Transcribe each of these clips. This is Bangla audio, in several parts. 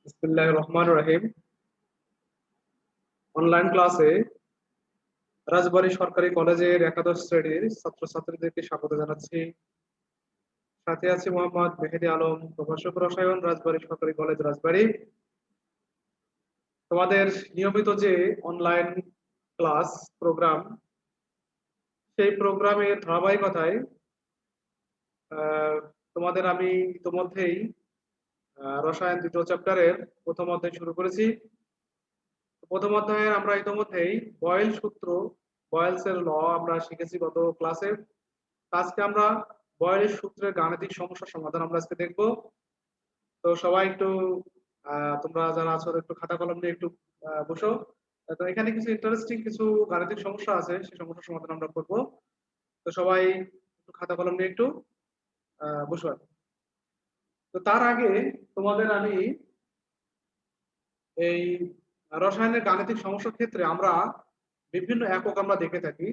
বিসমিল্লাহির রহমানির রহিম। অনলাইন ক্লাসে রাজবাড়ী সরকারি কলেজের একাদশ শ্রেণীর ছাত্রছাত্রীদেরকে স্বাগত জানাচ্ছি। সাথে আছি মোহাম্মদ মেহেদী আলম, প্রভাষক রসায়ন, রাজবাড়ী সরকারি কলেজ, রাজবাড়ী। তোমাদের নিয়মিত যে অনলাইন ক্লাস প্রোগ্রাম, সেই প্রোগ্রামের ধারাবাহিকতায় আহ, তোমাদের আমি ইতোমধ্যেই রসায়ন দ্বিতীয় চ্যাপ্টারের প্রথম অধ্যায় শুরু করেছি। প্রথম অধ্যায়ে আমরা ইতোমধ্যেই বয়েল সূত্র, বয়েলসের ল আমরা শিখেছি গত ক্লাসে। আজকে আমরা বয়েলের সূত্রের গাণিতিক সমস্যার সমাধান আমরা আজকে দেখব। তো সবাই একটু তোমরা যারা আছো একটু খাতা কলম নিয়ে একটু বসো। তো এখানে কিছু ইন্টারেস্টিং কিছু গাণিতিক সমস্যা আছে, সেই সমস্যার সমাধান আমরা করব। তো সবাই একটু খাতা কলম নিয়ে একটু বসো। তো তার আগে তোমাদের আমি এই রসায়নের গাণিতিক সমস্যার ক্ষেত্রে আমরা বিভিন্ন একক আমরা দেখে থাকি।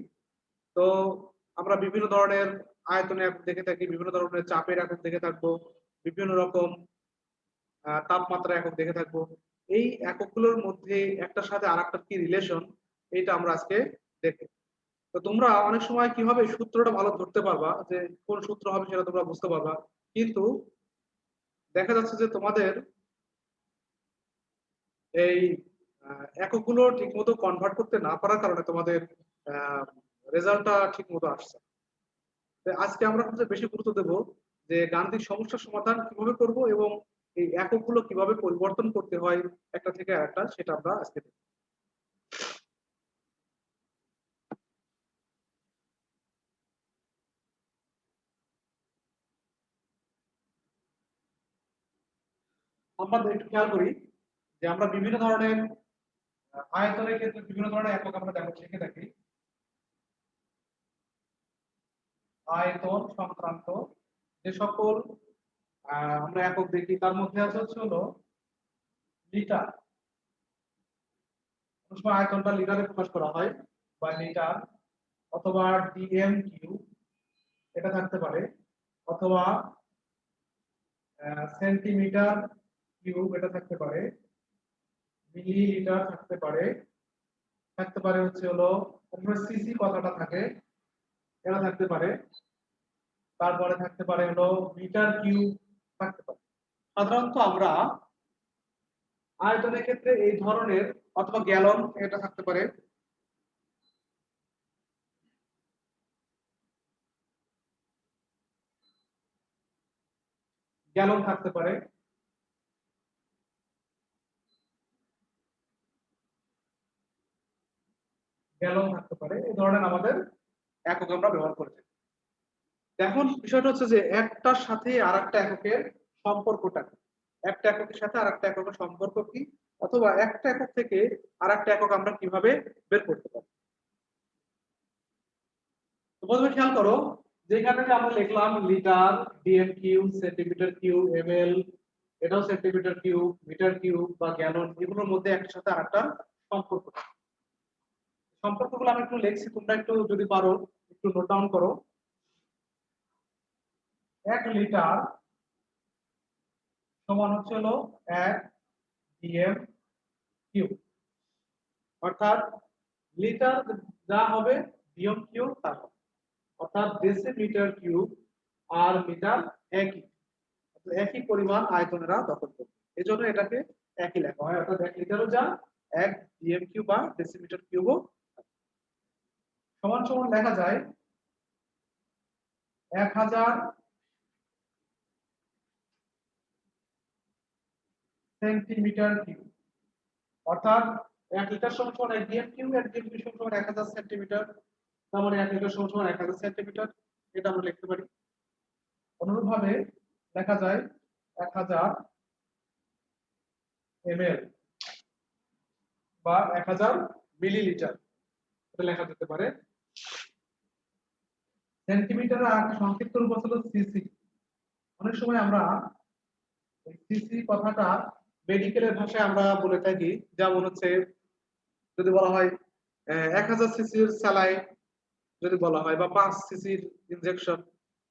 তো আমরা বিভিন্ন ধরনের আয়তনের একক দেখে থাকি, বিভিন্ন ধরনের চাপের একক দেখে থাকবো, বিভিন্ন রকম তাপমাত্রা একক দেখে থাকবো। এই এককগুলোর মধ্যে একটার সাথে আরেকটার কি রিলেশন, এইটা আমরা আজকে দেখব। তো তোমরা অনেক সময় কি হবে, সূত্রটা ভালো ধরতে পারবা, যে কোন সূত্র হবে সেটা তোমরা বুঝতে পারবা, কিন্তু দেখা যাচ্ছে যে তোমাদের এই এককগুলো ঠিক মতো কনভার্ট করতে না পারার কারণে তোমাদের রেজাল্টটা ঠিক মতো আসছে। আজকে আমরা সবচেয়ে বেশি গুরুত্ব দেব যে গাণিতিক সমস্যার সমাধান কিভাবে করব এবং এই এককগুলো কিভাবে পরিবর্তন করতে হয় একটা থেকে আরেকটা, সেটা আমরা আজকে দেখব। আমরা একটু খেয়াল করি যে আমরা বিভিন্ন ধরনের আয়তনের ক্ষেত্রে বিভিন্ন ধরনের একক আমরা দেখো শিখে থাকি। আয়তন সংক্রান্ত যে সকল আমরা একক দেখি, তার মধ্যে আছে হচ্ছে হলো লিটার। অনেক সময় আয়তনটা লিটারে প্রকাশ করা হয়, বা লিটার, অথবা ডিএম কিউ এটা থাকতে পারে, অথবা সেন্টিমিটার কিউব এটা থাকতে পারে, মিলিলিটার থাকতে পারে, থাকতে পারে হচ্ছে হলো সিসি কথাটা থাকে, এটা থাকতে পারে, তারপরে থাকতে পারে হলো মিটার কিউব থাকতে পারে। সাধারণত আমরা আয়তনের ক্ষেত্রে এই ধরনের, অথবা গ্যালন এটা থাকতে পারে, গ্যালন থাকতে পারে, গ্যালন থাকতে পারে, এই ধরনের আমাদের একক আমরা ব্যবহার করে থাকি। এখন বিষয়টা হচ্ছে যে একটার সাথে আরেকটা এককের সম্পর্কটা কি? একটা এককের সাথে আরেকটা এককের সম্পর্ক কি, অথবা একটা একক থেকে আরেকটা একক আমরা কিভাবে বের করতে পারি। তো প্রথমে খেয়াল করো, যেখানে যে আমরা লিখলাম litre, DM cube, centimetre cube, ML, এটাও সেন্টিমিটার কিউ, মিটার কিউ বা গ্যালন, এগুলোর মধ্যে একটার সাথে আরেকটা সম্পর্ক। সম্পর্কগুলো আমি একটু লিখছি, তোমরা একটু যদি পারো একটু নোট ডাউন করো। 1 লিটার সমান হচ্ছে হলো 1 ডিএম কিউ, অর্থাৎ লিটার যা হবে ডিএম কিউ তা হবে, অর্থাৎ ডেসিমিটার কিউব আর মিটার একই, একই পরিমাণ আয়তনেরা দখল করবে, এই জন্য এটাকে একই লেখা হয়। অর্থাৎ 1 লিটারও যা, 1 ডিএম কিউ বা ডেসিমিটার কিউবও সমান সমান লেখা যায় 1000 সেন্টিমিটার কিউব। অর্থাৎ 1 লিটার সমান সমান 1 ডিএম কিউ, 1 ডিএম কিউ সমান সমান 1000 সেন্টিমিটার, তার মানে 1 লিটার সমান সমান 1000 সেন্টিমিটার, এটা আমরা লিখতে পারি। অনুরূপভাবে লেখা যায় 1000 ml বা 1000 মিলিলিটার, এটা লেখা যেতে পারে। সেন্টিমিটারের আরেকটা সংক্ষিপ্ত রূপ হলো সিসি। অনেক সময় আমরা সিসি কথাটা মেডিকেলের ভাষায় আমরা বলে থাকি, যেমন হচ্ছে যদি বলা হয় 1000 সিসির স্যালাইন যদি বলা হয়, বা 5 সিসির ইনজেকশন,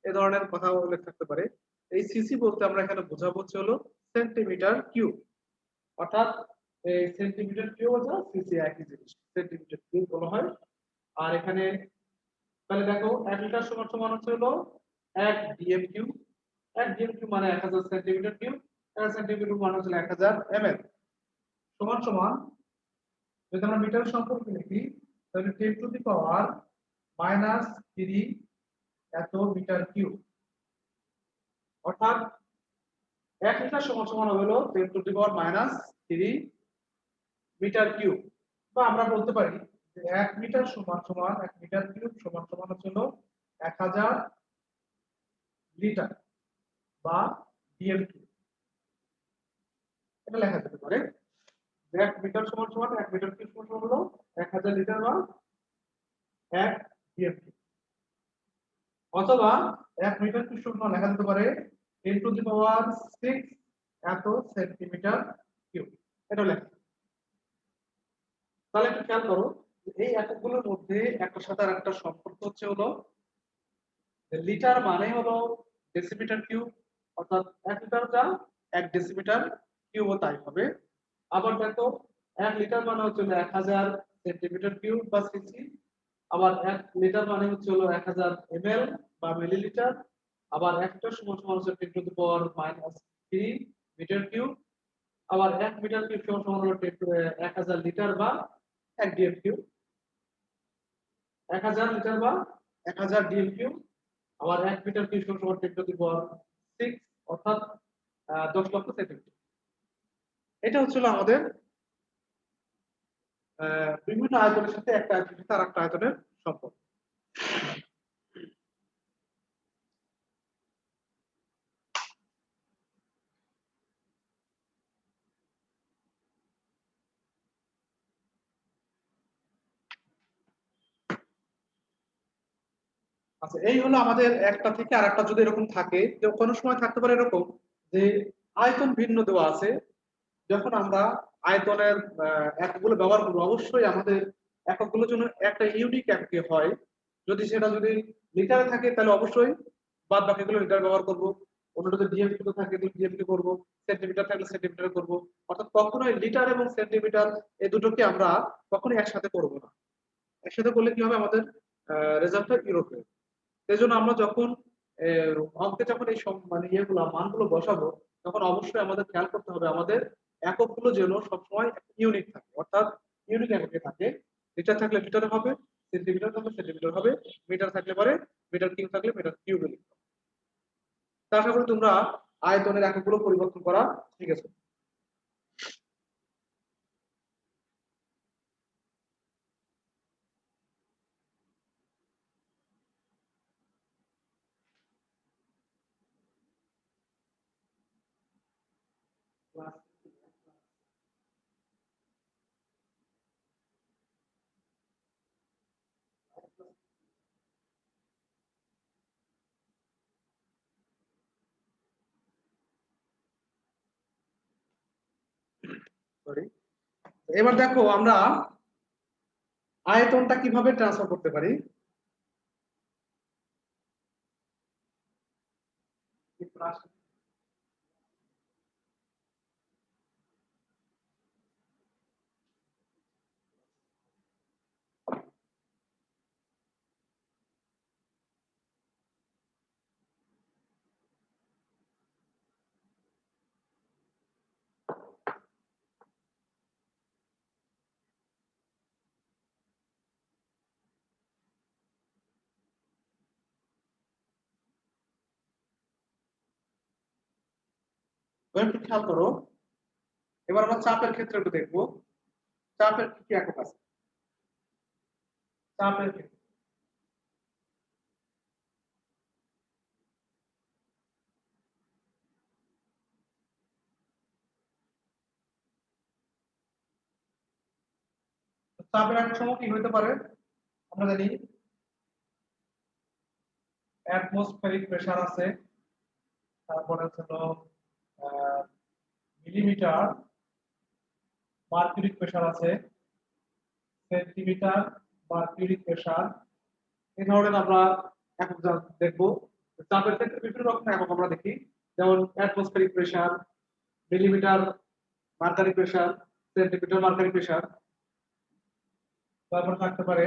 এই ধরনের কথা উল্লেখ থাকতে পারে। এই সিসি বলতে আমরা এখানে বোঝাবো হচ্ছে হলো সেন্টিমিটার কিউব। অর্থাৎ এই সেন্টিমিটার কিউব যা সিসি একই জিনিস, সেন্টিমিটার কিউব বলা হয়। আর এখানে তাহলে দেখো 1 লিটার সমান সমান হচ্ছে হলো 1 ডিএম কিউব। 1 ডিএম কিউব মানে 1000 সেন্টিমিটার কিউব। 1 সেন্টিমিটার মানে হচ্ছে 1000 এমএল সমান সমান, যদি আমরা মিটার সম্পর্কে লিখি তাহলে 10 টু দি পাওয়ার -3 এত মিটার কিউব। অর্থাৎ 1 লিটার সমান সমান হলো 10 to the power -3 metre cube. বা আমরা বলতে পারি যে 1 মিটার সমান সমান 1 মিটার কিউব সমান সমান হচ্ছে হলো 1000 লিটার বা ডিএম কিউব। এটা লেখা যেতে পারে 1 মিটার সমান সমান 1 মিটার কিউব সমান সমান হলো 1000 লিটার বা 1 ডিএম কিউব। অথবা 1 মিটার কিউব সমান লেখা যেতে পারে 10 টু দি পাওয়ার 6 এত সেন্টিমিটার কিউব। এটা লেখা। তাহলে একটু খেয়াল করো এই এককগুলোর মধ্যে একটার সাথে আরেকটা সম্পর্ক হচ্ছে হলো লিটার মানে হলো ডেসিমিটার কিউব, অর্থাৎ 1 লিটার যা 1 ডেসিমিটার কিউবও তাই হবে। আবার দেখো 1 লিটার মানে হচ্ছে 1000 সেন্টিমিটার কিউব বা সিসি। আবার 1 লিটার মানে হচ্ছে হলো 1000 এমএল বা মিলিলিটার। আবার 1 লিটার সমান সমান হচ্ছে 10 to the power -3 metre cube. আবার 1 মিটার কিউব সমান সমান হলো 1000 লিটার বা 1 ডিএম কিউব। 1000 লিটার বা 1000 ডিএম কিউব। আবার 1 মিটার কিউব সমান 10 টু দি পাওয়ার 6 অর্থাৎ 10 লক্ষ সেন্টিমিটার। এটা হচ্ছিল আমাদের বিভিন্ন আয়তনের সাথে একটা আয়তনের সাথে আরেকটা আয়তনের সম্পর্ক। আচ্ছা, এই হলো আমাদের একটা থেকে আরেকটা যদি এরকম থাকে, যে কোনো সময় থাকতে পারে এরকম যে আয়তন ভিন্ন দেওয়া আছে, যখন আমরা আয়তনের এককগুলো ব্যবহার করবো অবশ্যই আমাদের এককগুলোর জন্য একটা ইউনিক এককে হয়। যদি লিটারে থাকে তাহলে অবশ্যই বাদ বাকিগুলো লিটার ব্যবহার করব। অন্যটা যদি ডিএমপি থাকে তাহলে ডিএমপি করব, সেন্টিমিটার থাকলে সেন্টিমিটার করব। অর্থাৎ কখনোই লিটার এবং সেন্টিমিটার এই দুটোকে আমরা কখনোই একসাথে করব না। একসাথে করলে কি হবে, আমাদের রেজাল্টটা ইউরোপ হবে। সেই জন্য আমরা যখন অঙ্কে যখন এই মানে ইয়েগুলো মানগুলো বসাবো, তখন অবশ্যই আমাদের খেয়াল করতে হবে আমাদের এককগুলো যেন সবসময় ইউনিক থাকে, অর্থাৎ ইউনিক এককে থাকে। লিটার থাকলে লিটারে হবে, সেন্টিমিটার থাকলে সেন্টিমিটার হবে, মিটার থাকলে পরে মিটার কিউব থাকলে মিটার কিউবে লিখতে হবে। তা আশা করি তোমরা আয়তনের এককগুলো পরিবর্তন করা শিখেছো। সরি, এবার দেখো আমরা আয়তনটা কিভাবে ট্রান্সফার করতে পারি। এবার একটু খেয়াল করো, এবার আমরা চাপের ক্ষেত্রে একটু দেখবো চাপের কি কি একক আছে। চাপের ক্ষেত্রে চাপের এক সময় কি হতে পারে, আমরা জানি অ্যাটমসফেরিক প্রেসার আছে, তারপরে হলো মিলিমিটার মার্কিউরিক প্রেসার আছে, সেন্টিমিটার মার্কিউরিক প্রেসার। এই ধরনের আমরা একক দেখবো। চাপের ক্ষেত্রে বিভিন্ন রকমের একক আমরা দেখি, যেমন atmospheric pressure, millimetre mercury pressure, centimetre mercury pressure, তারপর থাকতে পারে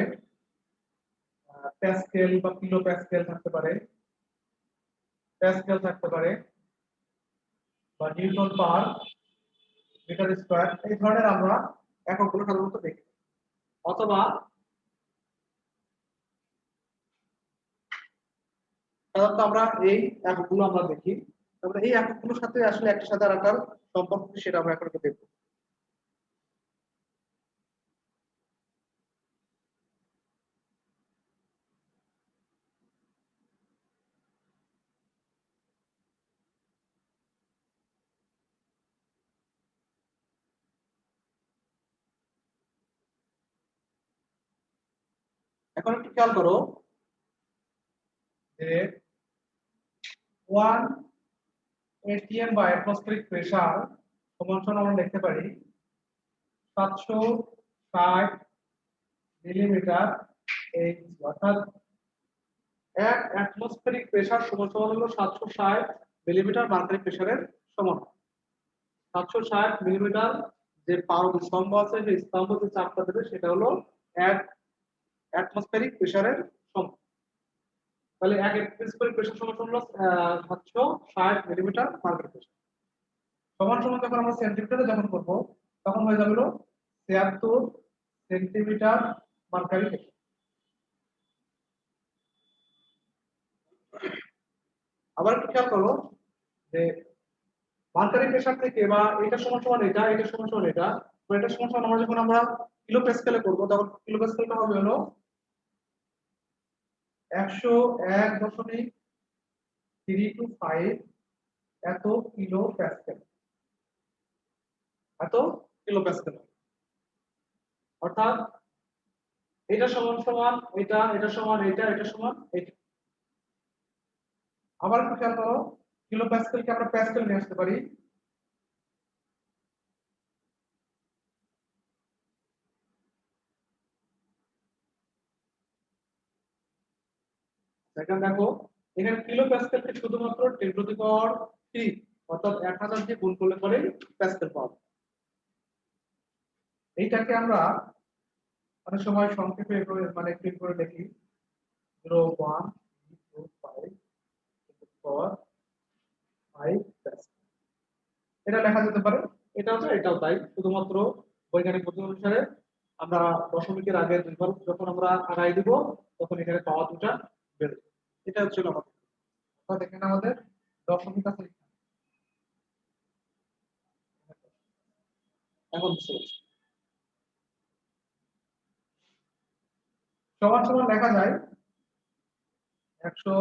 প্যাসকেল বা কিলো প্যাসকেল থাকতে পারে, প্যাসকেল থাকতে পারে বা নিউটন পার মিটার স্কয়ার, এই ধরনের আমরা এককগুলো সাধারণত দেখি। অথবা সাধারণত আমরা এই এককগুলো আমরা দেখি, তারপরে এই এককগুলোর সাথে আসলে একটার সাথে আরেকটার সম্পর্ক কি সেটা আমরা এখন দেখব। এখন একটু খেয়াল করো যে 1 atm বা অ্যাটমসফেরিক প্রেসার সমান সমান আমরা লিখতে পারি 760 মিলিমিটার এইচ, অর্থাৎ এক অ্যাটমসফেরিক প্রেসার সমান সমান হলো 760 মিলিমিটার মার্কারি প্রেসারের সমান। 760 মিলিমিটার যে পাউন্ড স্তম্ভ আছে সেই স্তম্ভ যে চাপটা দেবে সেটা হলো এক অ্যাটমসফেরিক প্রেসারের সমান। তাহলে এক অ্যাটমসফেরিক প্রেসার সমান হলো 760 মিলিমিটার মার্কারি প্রেসার। সমান সমান যখন আমরা সেন্টিমিটারে যখন করব তখন হয়ে যাবে হলো 76 সেন্টিমিটার মার্কারি প্রেসার। আবার একটু খেয়াল করো যে মার্কারি প্রেসার থেকে বা এটা সমান সমান এটা, এটা সমান সমান এটা, বা এটা সমান সমান আমরা যখন আমরা কিলো প্যাসকেলে করব তখন কিলো প্যাসকেলটা হবে হলো 101.325 এত কিলো প্যাসকেল, এত কিলো প্যাসকেল। অর্থাৎ এটা সমান সমান এটা, এটা সমান এটা, এটা সমান এটা। আবার একটু খেয়াল করো কিলো প্যাসকেলকে আমরা প্যাসকেল নিয়ে আসতে পারি, এখন দেখো এখানে কিলো প্যাসকেলকে শুধুমাত্র 10 টু দি পাওয়ার 3 অর্থাৎ 1000 দিয়ে গুণ করলে পরে প্যাসকেল পাওয়া যায়। এইটাকে আমরা অনেক সময় সংক্ষেপে মানে প্রিন্ট করে লিখি 0.125 পাওয়ার 5 প্যাসকেল, এটা লেখা যেতে পারে। এটাও তো এটাও তাই, শুধুমাত্র বৈজ্ঞানিক পদ্ধতি অনুসারে আমরা দশমিকের আগে দুইবার যখন আমরা আড়াই দিব তখন এখানে পাওয়ার দুটা বেড়ে যাবে। এটা হচ্ছে আমাদের, অর্থাৎ এখানে আমাদের দশমিক আছে। এখন সমান সমান লেখা যায় 100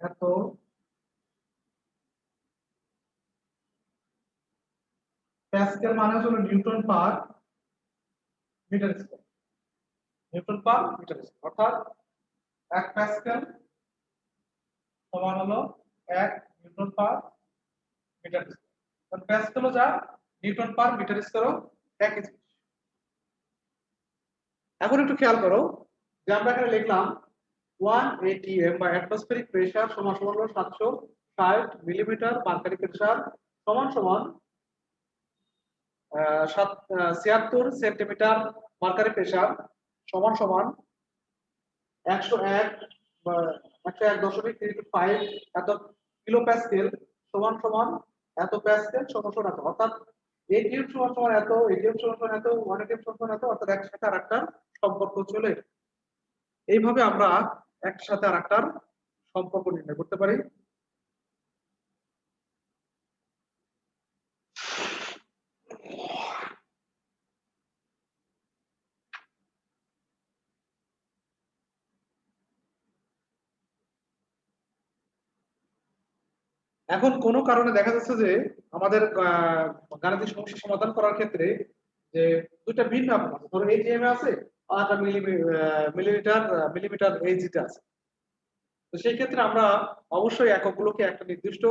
এত প্যাসকেল মানে হলো newton per metre square, newton per metre square, অর্থাৎ 1 প্যাসকেল সমান হলো 1 নিউটন পার মিটার স্কয়ার। কারণ প্যাসকেলও যা নিউটন পার মিটার স্কয়ারও একই জিনিস। এখন একটু খেয়াল করো যে আমরা এখানে লিখলাম 1 atm বা অ্যাটমসফেরিক প্রেসার সমান সমান হলো 760 মিলিমিটার মার্কারি প্রেসার সমান সমান 76 সেন্টিমিটার মার্কারি প্রেসার সমান সমান 101 বা 101.325 এত কিলো প্যাসকেল সমান সমান এত প্যাসকেল সমান সমান এত, অর্থাৎ এটিএম সমান সমান এত, এটিএম সমান সমান এত, 1 এটিএম সমান সমান এত, অর্থাৎ একটার সাথে আরেকটার সম্পর্ক চলে। এইভাবে আমরা একটার সাথে আরেকটার সম্পর্ক নির্ণয় করতে পারি। এখন কোনো কারণে দেখা যাচ্ছে যে আমাদের গাণিতিক সমস্যা সমাধান করার ক্ষেত্রে যে দুইটা ভিন্ন একক আছে, ধরো এটিএম আছে আর একটা মিলিমিটার মিলিমিটার এইচটা আছে। তো সেই ক্ষেত্রে আমরা অবশ্যই এককগুলোকে একটা নির্দিষ্ট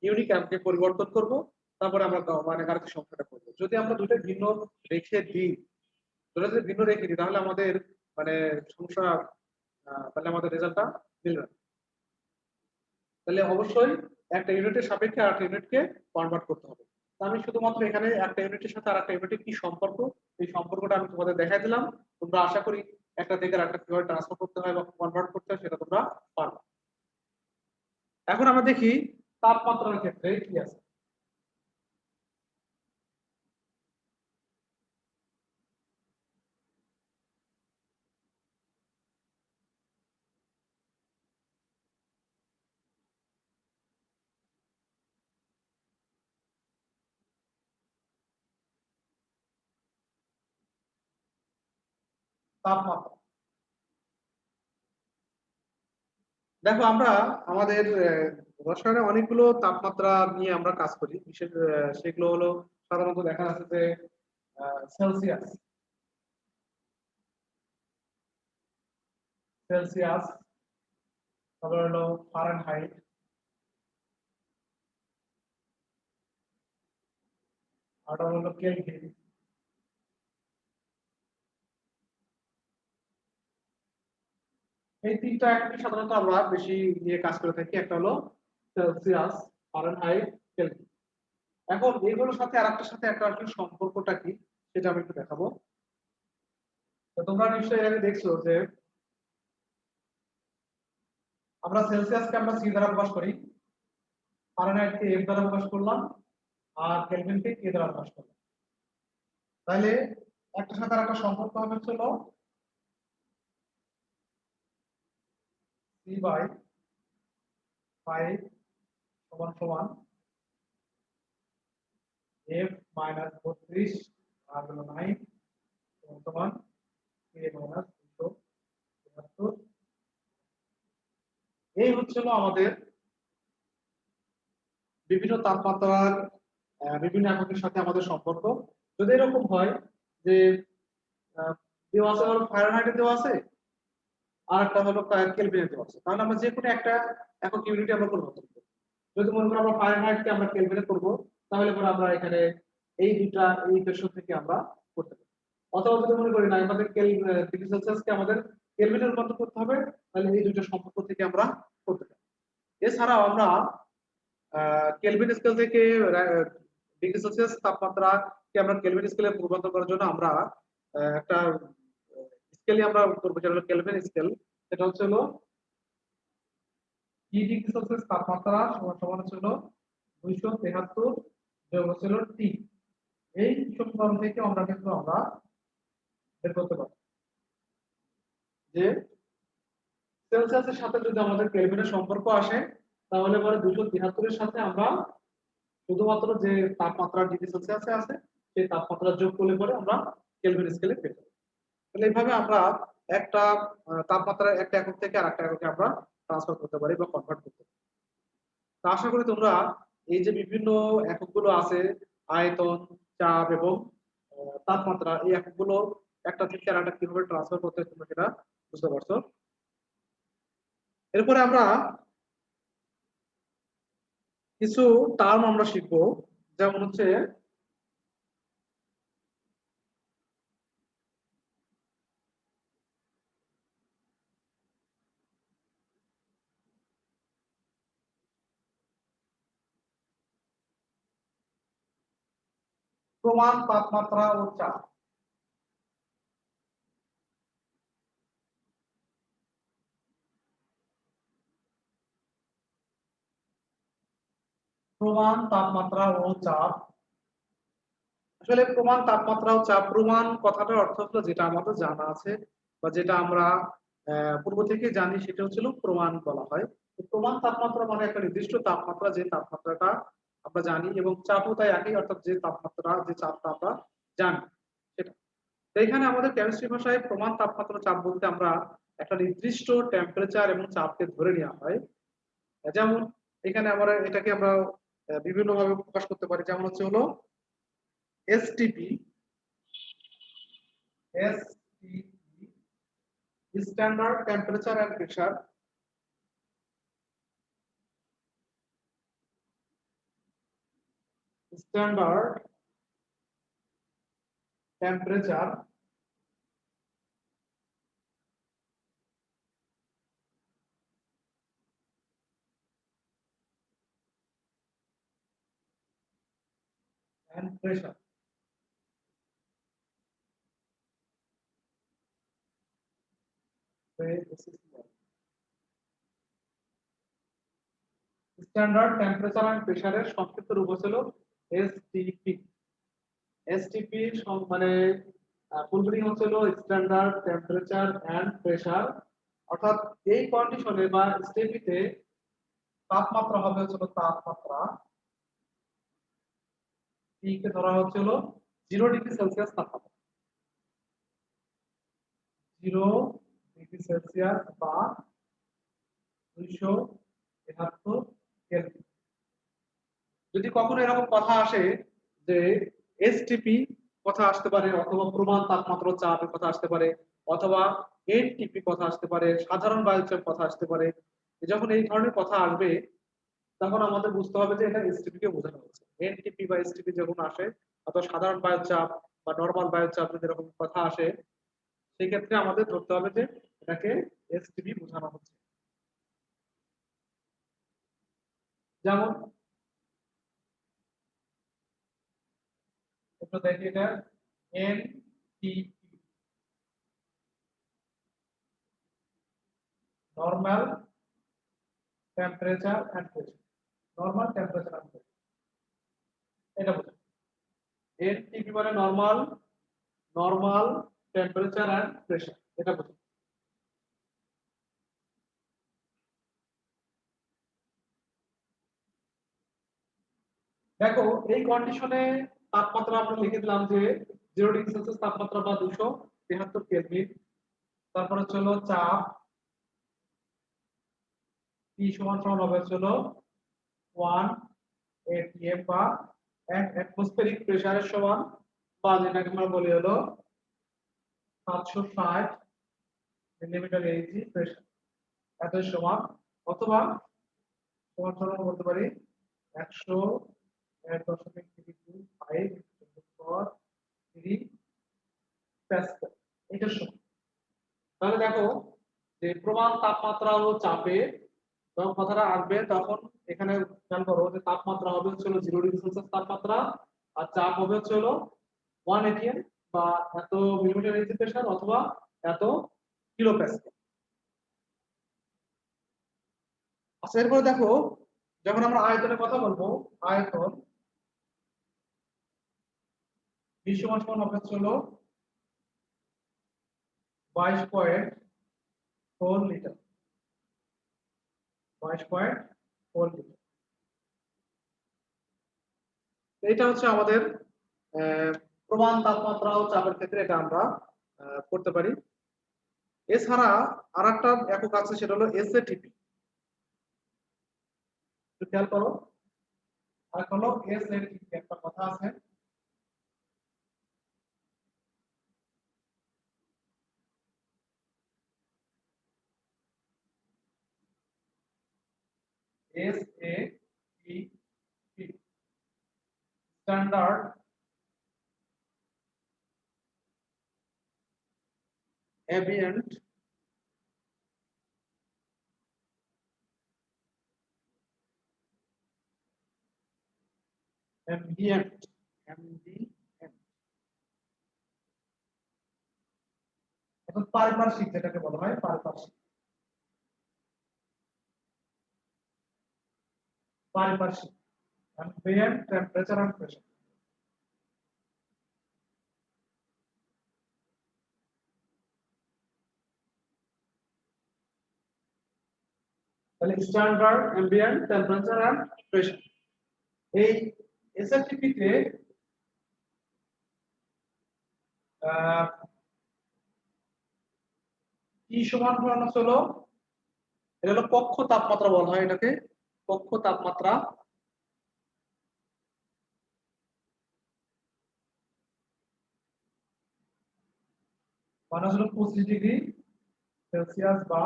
ইউনিক এককে পরিবর্তন করব, তারপরে আমরা মানে গাণিতিক সমস্যাটা করব। যদি আমরা দুটো ভিন্ন রেখে দিই, দুটো যদি ভিন্ন রেখে দিই তাহলে আমাদের মানে সমস্যা তাহলে আমাদের রেজাল্টটা মিলবে না। তাহলে অবশ্যই একটা ইউনিটের সাপেক্ষে আরেকটা ইউনিটকে কনভার্ট করতে হবে। আমি শুধুমাত্র এখানে একটা ইউনিটের সাথে আর একটা ইউনিটের কি সম্পর্ক, এই সম্পর্কটা আমি তোমাদের দেখাই দিলাম। তোমরা আশা করি একটা থেকে আরেকটা কিভাবে ট্রান্সফার করতে হয় বা কনভার্ট করতে হয় সেটা তোমরা পারবে। এখন আমরা দেখি তাপমাত্রার ক্ষেত্রে কি আছে। তাপমাত্রা, দেখো আমরা আমাদের রসায়নে অনেকগুলো তাপমাত্রা নিয়ে আমরা কাজ করি। বিশেষ সেগুলো হলো সাধারণত দেখা যাচ্ছে যে সেলসিয়াস, সেলসিয়াস, তারপর হলো ফারেনহাইট, আর হলো কেলভিন। এই তিনটা একটি সাধারণত আমরা বেশি নিয়ে কাজ করে থাকি। একটা হলো সেলসিয়াস, ফারেনহাইট, কেলভিন। এখন এগুলোর সাথে আরেকটার সাথে একটা আসলে সম্পর্কটা কি সেটা আমি একটু দেখাবো। তো তোমরা নিশ্চয়ই এর আগে দেখছো যে আমরা সেলসিয়াসকে আমরা সি দ্বারা প্রকাশ করি, ফারেনহাইটকে এফ দ্বারা প্রকাশ করলাম, আর কেলভিনকে কে দ্বারা প্রকাশ করলাম। তাহলে একটার সাথে আরেকটা সম্পর্ক হবে হলো সি বাই 5 সমান সমান এফ মাইনাস 32 আর হলো 9 সমান সমান কে মাইনাস 273। এই হচ্ছিল আমাদের বিভিন্ন তাপমাত্রার বিভিন্ন এককের সাথে আমাদের সম্পর্ক। যদি এরকম হয় যে দেওয়া আছে হলো ফারেনহাইটে দেওয়া আছে আর একটা হলো কেলভিনে দেওয়া আছে, তাহলে আমরা যে কোনো একটা একক ইউনিটে আমরা পরিবর্তন করব। যদি মনে করো আমরা ফারেনহাইটকে আমরা কেলভিনে করব, তাহলে পরে আমরা এখানে এই দুইটা এই ইকুয়েশন থেকে আমরা করতে পারি। অথবা যদি মনে করি না আমাদের ডিগ্রি সেলসিয়াসকে আমাদের কেলভিনে রূপান্তর করতে হবে, তাহলে এই দুইটা সম্পর্ক থেকে আমরা করতে পারি। এছাড়াও আমরা কেলভিন স্কেল থেকে ডিগ্রি সেলসিয়াস তাপমাত্রাকে আমরা কেলভিন স্কেলে রূপান্তর করার জন্য আমরা একটা স্কেলে আমরা করবো, সেটা হলো কেলভিন স্কেল। সেটা হচ্ছে হলো টি ডিগ্রি সেলসিয়াস তাপমাত্রা সমান সমান হলো 273 যোগ হচ্ছে হলো টি। এই সমীকরণ থেকে আমরা কিন্তু আমরা বের করতে পারি যে সেলসিয়াসের সাথে যদি আমাদের কেলভিনের সম্পর্ক আসে, তাহলে পরে 273 এর সাথে আমরা শুধুমাত্র যে তাপমাত্রা ডিগ্রি সেলসিয়াসে আছে সেই তাপমাত্রা যোগ করলে পরে আমরা কেলভিন স্কেলে পেয়ে যাবো। তাহলে এইভাবে আমরা একটা তাপমাত্রার একটা একক থেকে আরেকটা এককে আমরা ট্রান্সফার করতে পারি বা কনভার্ট করতে পারি। তো আশা করি তোমরা এই যে বিভিন্ন এককগুলো আছে, আয়তন, চাপ এবং তাপমাত্রা, এই এককগুলো একটা থেকে আরেকটা কিভাবে ট্রান্সফার করতে হয় তোমরা সেটা বুঝতে পারছো। এরপরে আমরা কিছু টার্ম আমরা শিখবো, যেমন হচ্ছে প্রমাণ, তাপমাত্রা ও চাপ। প্রমাণ, তাপমাত্রা ও চাপ। আসলে প্রমাণ, তাপমাত্রা ও চাপ, প্রমাণ কথাটার অর্থ হলো যেটা আমাদের জানা আছে বা যেটা আমরা পূর্ব থেকে জানি সেটা হচ্ছিল প্রমাণ বলা হয়। তো প্রমাণ তাপমাত্রা মানে একটা নির্দিষ্ট তাপমাত্রা, যে তাপমাত্রাটা আমরা জানি, এবং চাপও তাই একই, অর্থাৎ যে তাপমাত্রা যে চাপটা আমরা জানি সেটা। তো এখানে আমাদের কেমিস্ট্রি ভাষায় প্রমাণ, তাপমাত্রা, চাপ বলতে আমরা একটা নির্দিষ্ট টেম্পারেচার এবং চাপকে ধরে নেওয়া হয়। যেমন এখানে আমরা এটাকে আমরা বিভিন্ন ভাবে প্রকাশ করতে পারি, যেমন হচ্ছে হলো STP, STP, standard temperature and pressure, standard temperature and pressure. Standard temperature and প্রেসারের সংক্ষিপ্ত রূপ হলো এসটিপি। এসটিপি মানে ফুল মিনিং হলো স্ট্যান্ডার্ড টেম্পারেচার এন্ড প্রেসার, অর্থাৎ এই কন্ডিশনে বা এসটিপিতে তাপমাত্রা হবে হলো তাপমাত্রা টি কে ধরা হচ্ছিল 0 ডিগ্রি সেলসিয়াস তাপমাত্রা, 0 ডিগ্রি সেলসিয়াস বা 273 কেলভিন। যদি কখনো এরকম কথা আসে যে এসটিপি কথা আসতে পারে, অথবা প্রমাণ তাপমাত্রা চাপের কথা আসতে পারে, অথবা এনটিপি কথা আসতে পারে, সাধারণ বায়ুচাপ কথা আসতে পারে, যখন এই ধরনের কথা আসবে তখন আমাদের বুঝতে হবে যে এটা এসটিপি কে বোঝানো হচ্ছে। এনটিপি বা এসটিপি যখন আসে, অথবা সাধারণ বায়ুচাপ বা নরমাল বায়ুচাপ যদি এরকম কথা আসে, সেই ক্ষেত্রে আমাদের ধরতে হবে যে এটাকে এসটিপি বোঝানো হচ্ছে। যেমন একটু দেখি, এটা NTP normal temperature and pressure, normal temperature and pressure, এটা বোঝানো। এনটিপি মানে normal normal temperature and pressure, এটা বোঝানো। দেখো এই কন্ডিশনে তাপমাত্রা আমরা লিখে দিলাম যে 0 ডিগ্রি সেলসিয়াস তাপমাত্রা বা 273 কেলভিন। তারপর হলো চাপ T সমান সমান হবে হলো 1 atm বা 1 অ্যাটমসফেরিক প্রেসারের সমান, বা যেটাকে আমরা বলি হলো 760 মিলিমিটার এইচজি প্রেসার, এত সমান, অথবা সমান সমান বলতে পারি 101.325 প্যাসকেল, এটার সমান। তাহলে দেখো যে প্রমাণ তাপমাত্রা ও চাপে যখন কথাটা আসবে তখন এখানে খেয়াল করো যে তাপমাত্রা হবে হচ্ছে 0 ডিগ্রি সেলসিয়াস তাপমাত্রা, আর চাপ হবে হচ্ছে 1 atm বা এত মিলিমিটার এইচজি প্রেসার, অথবা এত কিলো প্যাসকেল। আচ্ছা, এরপরে দেখো যখন আমরা আয়তনের কথা বলবো, আয়তন বিশ্ব সমান হবে হচ্ছে 22.4 লিটার, 22.4 লিটার। এটা হচ্ছে আমাদের প্রমাণ তাপমাত্রা ও চাপের ক্ষেত্রে এটা আমরা করতে পারি। এছাড়া আরেকটা একক আছে, সেটা হলো এসএটিপি। একটু খেয়াল করো, আর হলো এসএটিপি, একটা কথা আছে SATP, standard ambient ambient ambient এখন পারিপার্শ্বিক যেটাকে বলা হয় পারিপার্শ্বিক, পারিপার্শ্বিক অ্যাম্বিয়েন্ট টেম্পারেচার এন্ড প্রেসার। তাহলে standard ambient temperature and pressure, এই এসএফটিপি তে কি সমান সমান হলো, এটা হলো কক্ষ তাপমাত্রা বলা হয় এটাকে, কক্ষ তাপমাত্রা। মানে হলো 25 ডিগ্রি সেলসিয়াস বা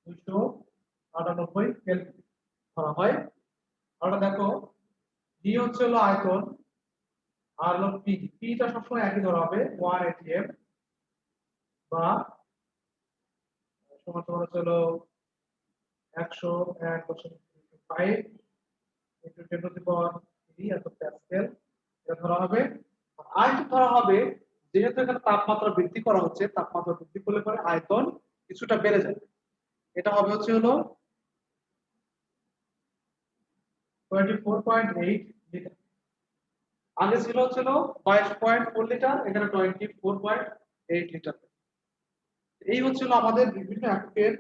298 কেলভিন ধরা হয়। আর দেখো ডি হচ্ছে হলো আয়তন, আর হলো পি, পিটা সবসময় একই ধরা হবে 1 atm বা সমান সমান হচ্ছে হলো 101.5 into 10 to the power 3 এত প্যাসকেল, এটা ধরা হবে। আয়তন ধরা হবে যেহেতু এখানে তাপমাত্রা বৃদ্ধি করা হচ্ছে, তাপমাত্রা বৃদ্ধি করলে পরে আয়তন কিছুটা বেড়ে যাবে। এটা হবে হচ্ছে হলো 24.8 লিটার। আগে ছিল হচ্ছিল 22.4 লিটার, এখানে 24.8 লিটার। এই হচ্ছিল আমাদের বিভিন্ন এককের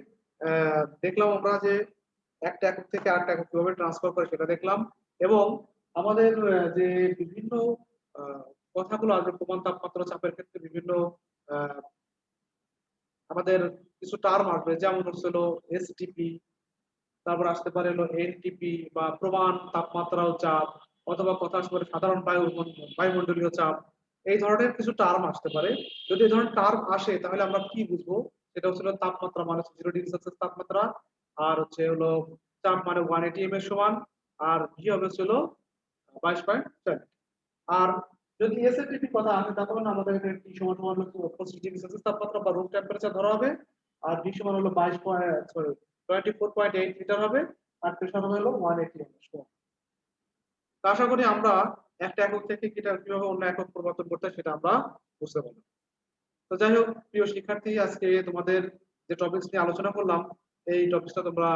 দেখলাম আমরা যে একটা একক থেকে আরেকটা একক কিভাবে ট্রান্সফার করে সেটা দেখলাম, এবং আমাদের যে বিভিন্ন আহ, কথাগুলো আসবে প্রমাণ তাপমাত্রা চাপের ক্ষেত্রে বিভিন্ন আহ, আমাদের কিছু টার্ম আসবে, যেমন হচ্ছিল এসটিপি, তারপর আসতে পারে হলো এনটিপি বা প্রমাণ তাপমাত্রা ও চাপ, অথবা কথা আসতে পারে সাধারণ বায়ুমণ্ডলীয় চাপ। এই ধরনের কিছু টার্ম আসতে পারে। যদি এই ধরনের টার্ম আসে তাহলে আমরা কি বুঝবো? সেটা হচ্ছে তাপমাত্রা মানে 0 ডিগ্রি সেলসিয়াস তাপমাত্রা, আর হচ্ছে হলো চাপ মানে 180 এর সমান, আর ভি হবে ছিল 22.7। আর যদি এসএফটিপি কথা আসে তাহলে না আমাদের এখানে টি সমান সমান হলো 25 ডিগ্রি সেলসিয়াস তাপমাত্রা বা রুম টেম্পারেচার ধরা হবে, আর ডি সমান হলো 24.8 লিটার হবে, আর প্রেসার হবে হলো 180 ml। তো আশা করি আমরা একটা একক থেকে কিভাবে অন্য একক পরিবর্তন করতে হয় সেটা আমরা বুঝতে পারলাম। তো যাই হোক প্রিয় শিক্ষার্থী, আজকে তোমাদের যে টপিকস নিয়ে আলোচনা করলাম এই টপিকসটা তোমরা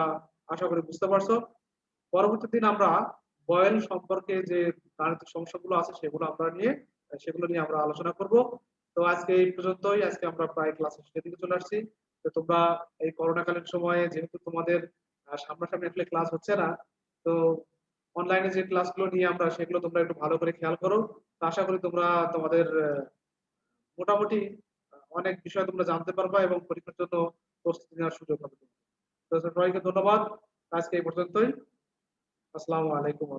আশা করি বুঝতে পারছো। পরবর্তী দিন আমরা বয়েল সম্পর্কে যে গাণিতিক সমস্যাগুলো আছে সেগুলো নিয়ে আমরা আলোচনা করব। তো আজকে এই পর্যন্তই, আজকে আমরা প্রায় ক্লাসের শেষের দিকে চলে আসছি। তো তোমরা এই করোনাকালীন সময়ে যেহেতু তোমাদের সামনাসামনি আসলে ক্লাস হচ্ছে না, তো অনলাইনে যে ক্লাসগুলো নিয়ে আমরা সেগুলো তোমরা একটু ভালো করে খেয়াল করো। তো আশা করি তোমরা তোমাদের মোটামুটি অনেক বিষয় তোমরা জানতে পারবা এবং পরীক্ষার জন্য প্রস্তুতি নেওয়ার সুযোগ হবে। তো সবাইকে ধন্যবাদ। আজকে এই পর্যন্তই। আসসালামু আলাইকুম।